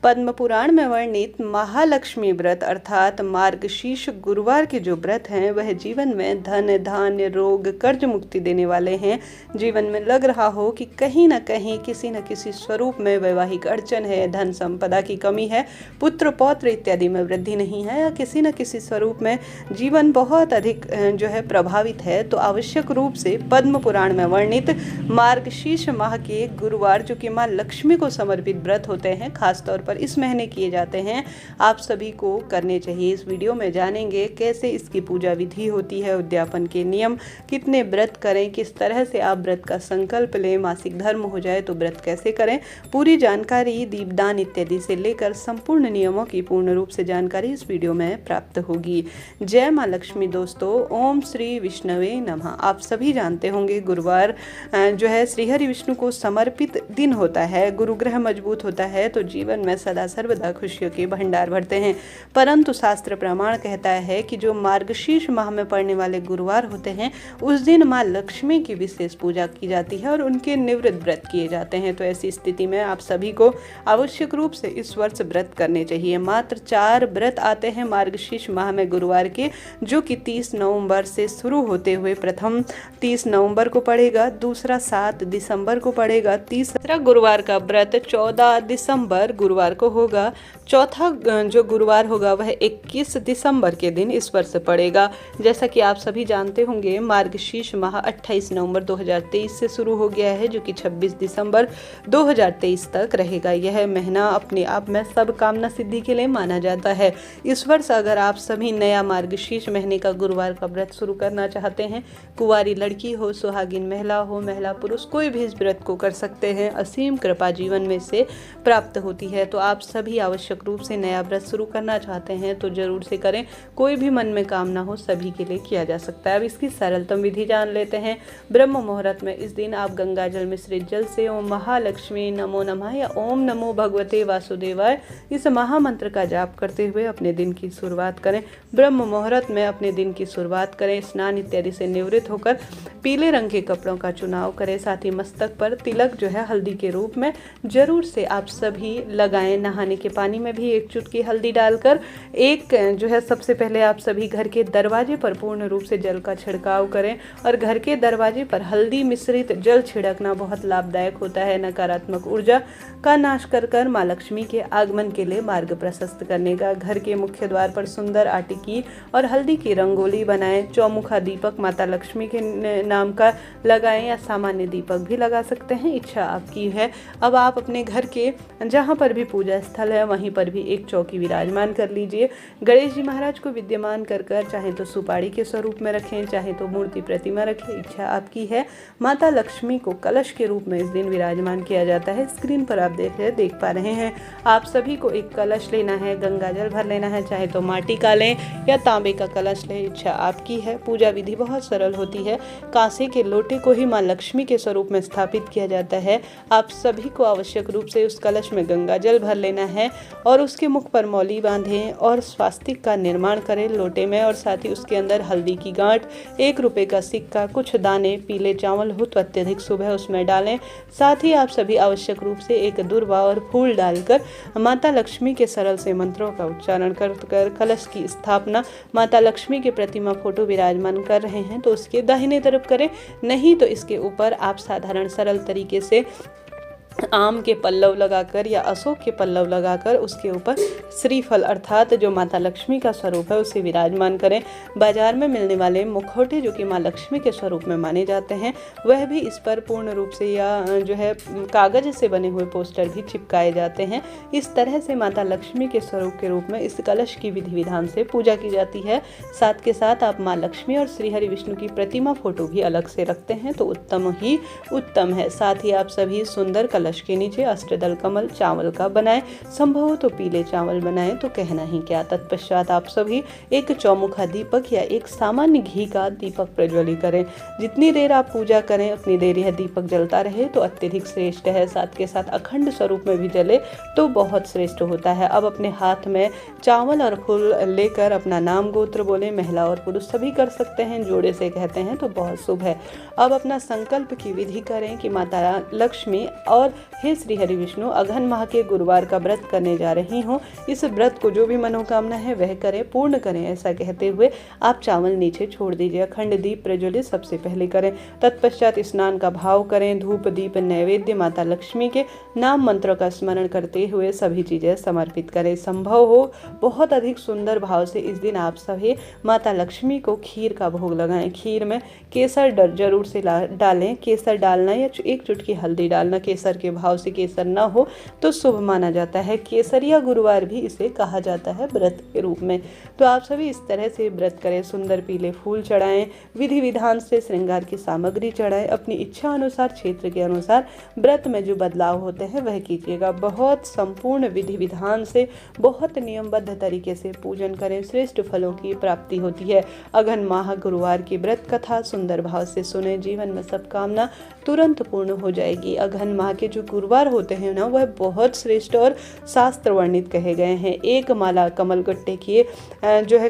पद्म पुराण में वर्णित महालक्ष्मी व्रत अर्थात मार्गशीर्ष गुरुवार के जो व्रत हैं वह जीवन में धन धान्य रोग कर्ज मुक्ति देने वाले हैं। जीवन में लग रहा हो कि कहीं न कहीं किसी न किसी स्वरूप में वैवाहिक अड़चन है, धन संपदा की कमी है, पुत्र पौत्र इत्यादि में वृद्धि नहीं है या किसी न किसी स्वरूप में जीवन बहुत अधिक प्रभावित है, तो आवश्यक रूप से पद्म पुराण में वर्णित मार्गशीर्ष माह के गुरुवार जो कि माँ लक्ष्मी को समर्पित व्रत होते हैं, खासतौर पर इस महीने किए जाते हैं, आप सभी को करने चाहिए। इस वीडियो में जानेंगे कैसे इसकी पूजा विधि होती है, उद्यापन के नियम, कितने व्रत करें, किस तरह से आप व्रत का संकल्प लें, मासिक धर्म हो जाए तो व्रत कैसे करें, पूरी जानकारी दीपदान इत्यादि से लेकर संपूर्ण नियमों की पूर्ण रूप से जानकारी इस वीडियो में प्राप्त होगी। जय माँ लक्ष्मी दोस्तों, ओम श्री विष्णवे नमः। आप सभी जानते होंगे गुरुवार श्रीहरि विष्णु को समर्पित दिन होता है। गुरु ग्रह मजबूत होता है तो जीवन में सदा सर्वदा खुशियों के भंडार भरते हैं। परंतु शास्त्र प्रमाण कहता है कि जो मार्गशीर्ष माह में पड़ने वाले गुरुवार होते हैं उस दिन माँ लक्ष्मी की विशेष पूजा की जाती है और उनके निवृत्त व्रत किए जाते हैं। तो ऐसी स्थिति में आप सभी को आवश्यक रूप से इस वर्ष व्रत करने चाहिए। मात्र 4 व्रत आते हैं मार्गशीर्ष माह में गुरुवार के, जो कि 30 नवंबर से शुरू होते हुए प्रथम 30 नवंबर को पड़ेगा, दूसरा 7 दिसंबर को पड़ेगा, तीसरा गुरुवार का व्रत 14 दिसंबर गुरुवार को होगा, चौथा जो गुरुवार होगा वह 21 दिसंबर के दिन इस वर्ष पड़ेगा। जैसा कि आप सभी जानते होंगे मार्गशीर्ष माह 28 नवंबर 2023 से शुरू हो गया है, जो कि 26 दिसंबर 2023 तक रहेगा। यह महीना अपने आप में सब कामना सिद्धि के लिए माना जाता है। इस वर्ष अगर आप सभी नया मार्गशीर्ष महीने का गुरुवार का व्रत शुरू करना चाहते हैं, कुंवारी लड़की हो, सुहागिन महिला हो, महिला पुरुष कोई भी इस व्रत को कर सकते हैं। असीम कृपा जीवन में से प्राप्त होती है। तो आप सभी आवश्यक रूप से नया व्रत शुरू करना चाहते हैं तो जरूर से करें। कोई भी मन में कामना हो सभी के लिए किया जा सकता है। अब इसकी सरलतम विधि जान लेते हैं। ब्रह्म मुहूर्त में इस दिन आप गंगा जल मिश्रित जल से ओम महालक्ष्मी नमो नमः या ओम नमो भगवते वासुदेवाय इस महामंत्र का जाप करते हुए अपने दिन की शुरुआत करें। ब्रह्म मुहूर्त में अपने दिन की शुरुआत करें। स्नान इत्यादि से निवृत्त होकर पीले रंग के कपड़ों का चुनाव करें। साथ ही मस्तक पर तिलक हल्दी के रूप में जरूर से आप सभी लगाएं। नहाने के पानी में भी 1 चुटकी हल्दी डालकर सबसे पहले आप सभी घर के दरवाजे पर पूर्ण रूप से जल का छिड़काव करें और घर के दरवाजे पर हल्दी मिश्रित जल छिड़कना बहुत लाभदायक होता है। नकारात्मक ऊर्जा का नाश कर माँ लक्ष्मी के आगमन के लिए मार्ग प्रशस्त करने का। घर के मुख्य द्वार पर सुंदर आटे की और हल्दी की रंगोली बनाएं। चौमुखा दीपक माता लक्ष्मी के नाम का लगाएं या सामान्य दीपक भी लगा सकते हैं, इच्छा आपकी है। अब आप अपने घर के जहाँ पर भी पूजा स्थल है वहीं पर भी एक चौकी विराजमान कर लीजिए। गणेश जी महाराज को विद्यमान कर चाहे तो सुपारी के स्वरूप में रखें, चाहे तो मूर्ति प्रतिमा रखें, इच्छा आपकी है। माता लक्ष्मी को कलश के रूप में इस दिन विराजमान किया जाता है। स्क्रीन पर आप देख पा रहे हैं। आप सभी को एक कलश लेना है, गंगा जल भर लेना है, चाहे तो माटी का लें या तांबे का कलश लें, इच्छा आपकी है। पूजा विधि बहुत सरल होती है। कांसे के लोटे को ही माँ लक्ष्मी के स्वरूप में स्थापित किया जाता है। आप सभी को आवश्यक रूप से उस कलश में गंगा जल भर लेना है और उसके मुख पर मौली बांधें और स्वास्तिक का निर्माण करें लोटे में, और साथ ही उसके अंदर हल्दी की गांठ, 1 रुपए का सिक्का, कुछ दाने पीले चावल हो तो अत्यधिक शुभ है उसमें डालें। साथ ही आप सभी आवश्यक रूप से एक दूर्वा और फूल डालकर माता लक्ष्मी के सरल से मंत्रों का उच्चारण कर कलश की स्थापना माता लक्ष्मी के प्रतिमा फोटो विराजमान कर रहे हैं तो उसके दाहिने तरफ करें, नहीं तो इसके ऊपर आप साधारण सरल तरीके से आम के पल्लव लगाकर या अशोक के पल्लव लगाकर उसके ऊपर श्रीफल अर्थात जो माता लक्ष्मी का स्वरूप है उसे विराजमान करें। बाजार में मिलने वाले मुखौटे जो कि माँ लक्ष्मी के स्वरूप में माने जाते हैं वह भी इस पर पूर्ण रूप से या कागज से बने हुए पोस्टर भी चिपकाए जाते हैं। इस तरह से माता लक्ष्मी के स्वरूप के रूप में इस कलश की विधि विधान से पूजा की जाती है। साथ के साथ आप माँ लक्ष्मी और श्रीहरि विष्णु की प्रतिमा फोटो भी अलग से रखते हैं तो उत्तम ही उत्तम है। साथ ही आप सभी सुंदर कलश के नीचे अष्टदल कमल चावल का बनाएं, संभव हो तो पीले चावल बनाएं तो कहना ही क्या। तत्पश्चात आप सभी एक चौमुखा दीपक या एक सामान्य घी का दीपक प्रज्वलित करें। जितनी देर आप पूजा करें उतनी देर यह दीपक जलता रहे तो अत्यधिक श्रेष्ठ है। साथ के साथ अखंड स्वरूप में भी जले तो बहुत श्रेष्ठ होता है। अब अपने हाथ में चावल और फूल लेकर अपना नाम गोत्र बोले, महिला और पुरुष सभी कर सकते हैं, जोड़े से कहते हैं तो बहुत शुभ है। अब अपना संकल्प की विधि करें कि माता लक्ष्मी और हे श्री हरि विष्णु, अघन माह के गुरुवार का व्रत करने जा रही हूँ। इस व्रत को जो भी मनोकामना है वह करें, पूर्ण करें। ऐसा कहते हुए आप चावल नीचे छोड़ दीजिए। अखंड दीप प्रज्वलित सबसे पहले करें। तत्पश्चात स्नान का भाव करें। धूप दीप नैवेद्य माता लक्ष्मी के नाम मंत्र का स्मरण करते हुए सभी चीजें समर्पित करें। संभव हो बहुत अधिक सुंदर भाव से इस दिन आप सभी माता लक्ष्मी को खीर का भोग लगाएं। खीर में केसर जरूर से डालें। केसर डालना या एक चुटकी हल्दी डालना। केसर के भाव से केसर न हो तो शुभ माना जाता है। केसरिया गुरुवार भी इसे कहा जाता है व्रत के रूप में। तो आप सभी इस तरह से व्रत करें। सुंदर पीले फूल चढ़ाएं। विधि विधान से श्रृंगार की सामग्री चढ़ाएं। अपनी इच्छा अनुसार, क्षेत्र के अनुसार व्रत में जो बदलाव होते हैं वह कीजिएगा। बहुत संपूर्ण विधि विधान से, बहुत नियमबद्ध तरीके से पूजन करें। श्रेष्ठ फलों की प्राप्ति होती है। अघन माह गुरुवार की व्रत कथा सुंदर भाव से सुने। जीवन में सब कामना तुरंत पूर्ण हो जाएगी। अघन माह के जो गुरुवार होते हैं ना, वह बहुत श्रेष्ठ और शास्त्र वर्णित कहे गए हैं। एक माला कमलगट्टे की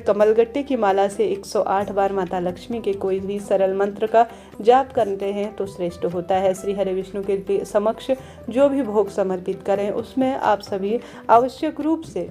कमलगट्टे की माला से 108 बार माता लक्ष्मी के कोई भी सरल मंत्र का जाप करते हैं तो श्रेष्ठ होता है। श्री हरि विष्णु के समक्ष जो भी भोग समर्पित करें उसमें आप सभी आवश्यक रूप से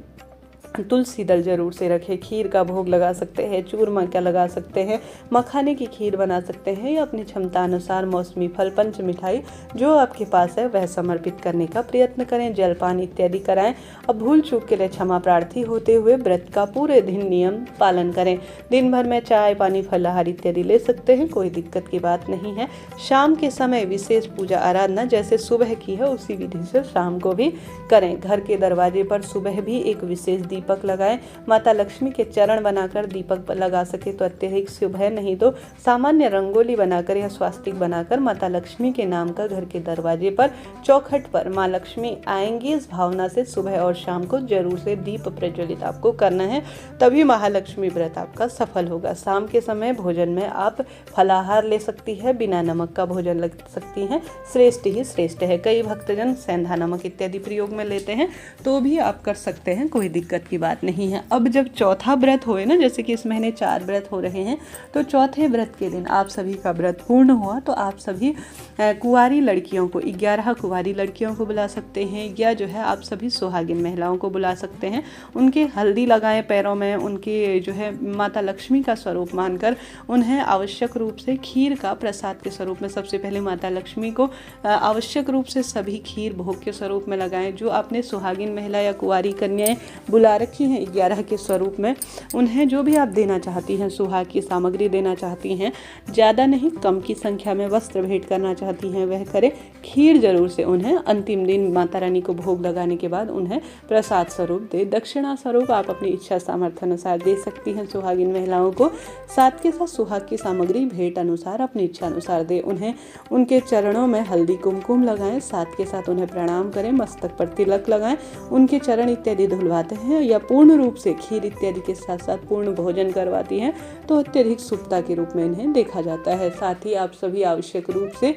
तुलसी दल जरूर से रखें। खीर का भोग लगा सकते हैं, चूरमा का लगा सकते हैं, मखाने की खीर बना सकते हैं या अपनी क्षमता अनुसार मौसमी फल, पंच मिठाई जो आपके पास है वह समर्पित करने का प्रयत्न करें। जलपान इत्यादि कराएं। अब भूल चूक के लिए क्षमा प्रार्थी होते हुए व्रत का पूरे दिन नियम पालन करें। दिन भर में चाय पानी फलाहार इत्यादि ले सकते हैं, कोई दिक्कत की बात नहीं है। शाम के समय विशेष पूजा आराधना जैसे सुबह की है उसी विधि से शाम को भी करें। घर के दरवाजे पर सुबह भी एक विशेष दीपक लगाएं। माता लक्ष्मी के चरण बनाकर दीपक लगा सके तो अत्यधिक शुभ है, नहीं तो सामान्य रंगोली बनाकर या स्वास्तिक बनाकर माता लक्ष्मी के नाम का घर के दरवाजे पर, चौखट पर माँ लक्ष्मी आएंगी इस भावना से सुबह और शाम को जरूर से दीप प्रज्वलित आपको करना है, तभी महालक्ष्मी व्रत आपका सफल होगा। शाम के समय भोजन में आप फलाहार ले सकती है, बिना नमक का भोजन ले सकती हैं, श्रेष्ठ ही श्रेष्ठ है। कई भक्तजन सेंधा नमक इत्यादि प्रयोग में लेते हैं तो भी आप कर सकते हैं, कोई दिक्कत की बात नहीं है। अब जब चौथा व्रत होए ना, जैसे कि इस महीने 4 व्रत हो रहे हैं, तो चौथे व्रत के दिन आप सभी का व्रत पूर्ण हुआ तो आप सभी कुंवारी लड़कियों को, 11 कुंवारी लड़कियों को बुला सकते हैं या जो है आप सभी सुहागिन महिलाओं को बुला सकते हैं। उनके हल्दी लगाएं पैरों में, उनके जो है माता लक्ष्मी का स्वरूप मानकर उन्हें आवश्यक रूप से खीर का प्रसाद के स्वरूप में, सबसे पहले माता लक्ष्मी को आवश्यक रूप से सभी खीर भोग के स्वरूप में लगाएं। जो आपने सुहागिन महिला या कुंवारी कन्याएं बुला रखी हैं 11 के स्वरूप में, उन्हें जो भी आप देना चाहती हैं, सुहाग की सामग्री देना चाहती हैं, ज़्यादा नहीं कम की संख्या में वस्त्र भेंट करना चाहती हैं वह करें। खीर जरूर से उन्हें अंतिम दिन माता रानी को भोग लगाने के बाद उन्हें प्रसाद स्वरूप दे। दक्षिणा स्वरूप आप अपनी इच्छा सामर्थ्य अनुसार दे सकती हैं सुहागिन महिलाओं को। साथ के साथ सुहाग की सामग्री भेंट अनुसार अपनी इच्छा अनुसार दे। उन्हें उनके चरणों में हल्दी कुमकुम लगाएं, साथ के साथ उन्हें प्रणाम करें, मस्तक पर तिलक लगाएं, उनके चरण इत्यादि धुलवाते हैं या पूर्ण रूप से खीर इत्यादि के साथ साथ पूर्ण भोजन करवाती हैं तो अत्यधिक शुभता के रूप में इन्हें देखा जाता है। साथ ही आप सभी आवश्यक रूप से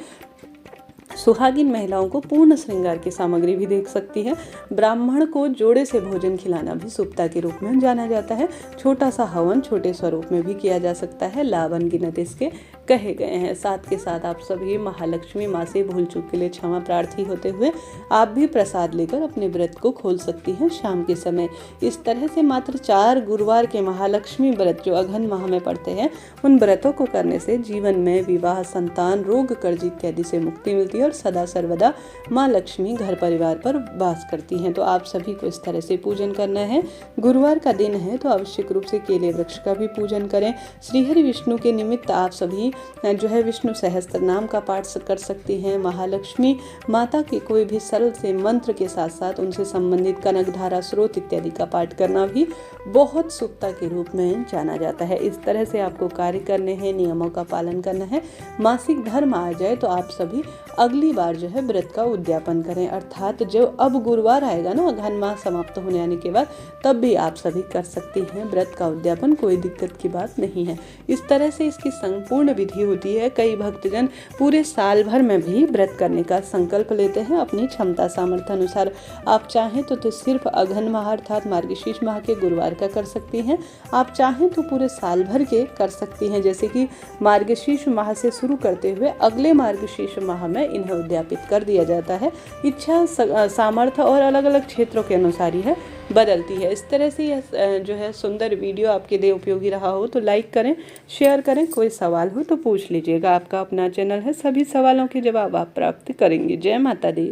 सुहागिन महिलाओं को पूर्ण श्रृंगार की सामग्री भी देख सकती है। ब्राह्मण को जोड़े से भोजन खिलाना भी शुभता के रूप में जाना जाता है। छोटा सा हवन छोटे स्वरूप में भी किया जा सकता है, लावन गिनत इसके कहे गए हैं। साथ के साथ आप सभी महालक्ष्मी माँ से भूल चूक के लिए क्षमा प्रार्थी होते हुए आप भी प्रसाद लेकर अपने व्रत को खोल सकती हैं शाम के समय। इस तरह से मात्र 4 गुरुवार के महालक्ष्मी व्रत जो अघन माह में पड़ते हैं, उन व्रतों को करने से जीवन में विवाह, संतान, रोग, कर्ज इत्यादि से मुक्ति मिलती है और सदा सर्वदा माँ लक्ष्मी घर परिवार पर वास करती हैं। तो आप सभी को इस तरह से पूजन करना है। गुरुवार का दिन है तो आवश्यक रूप से केले वृक्ष का भी पूजन करें। श्री हरि विष्णु के निमित्त आप सभी जो है विष्णु सहस्त्र नाम का पाठ कर सकती हैं। महालक्ष्मी माता के कोई भी सरल से मंत्र के साथ साथ उनसे संबंधित कनकधारा स्रोत इत्यादि का पाठ करना भी बहुत शुभता के रूप में जाना जाता है। इस तरह से आपको कार्य करने हैं, नियमों का पालन करना है। मासिक धर्म आ जाए तो आप सभी अगली बार जो है व्रत का उद्यापन करें, अर्थात जो अब गुरुवार आएगा ना अघन माह समाप्त होने आने के बाद, तब भी आप सभी कर सकती हैं व्रत का उद्यापन, कोई दिक्कत की बात नहीं है। इस तरह से इसकी संपूर्ण विधि होती है। कई भक्तजन पूरे साल भर में भी व्रत करने का संकल्प लेते हैं अपनी क्षमता सामर्थ्य अनुसार। आप चाहें तो सिर्फ अघन माह अर्थात मार्गशीर्ष माह के गुरुवार का कर सकती हैं। आप चाहें तो पूरे साल भर के कर सकती हैं, जैसे कि मार्गशीर्ष माह से शुरू करते हुए अगले मार्गशीर्ष माह में है इन्हें उद्यापित कर दिया जाता है। इच्छा, सामर्थ्य और अलग अलग क्षेत्रों के अनुसार यह बदलती है। इस तरह से यह जो है सुंदर वीडियो आपके लिए उपयोगी रहा हो तो लाइक करें, शेयर करें। कोई सवाल हो तो पूछ लीजिएगा। आपका अपना चैनल है, सभी सवालों के जवाब आप प्राप्त करेंगे। जय माता दी।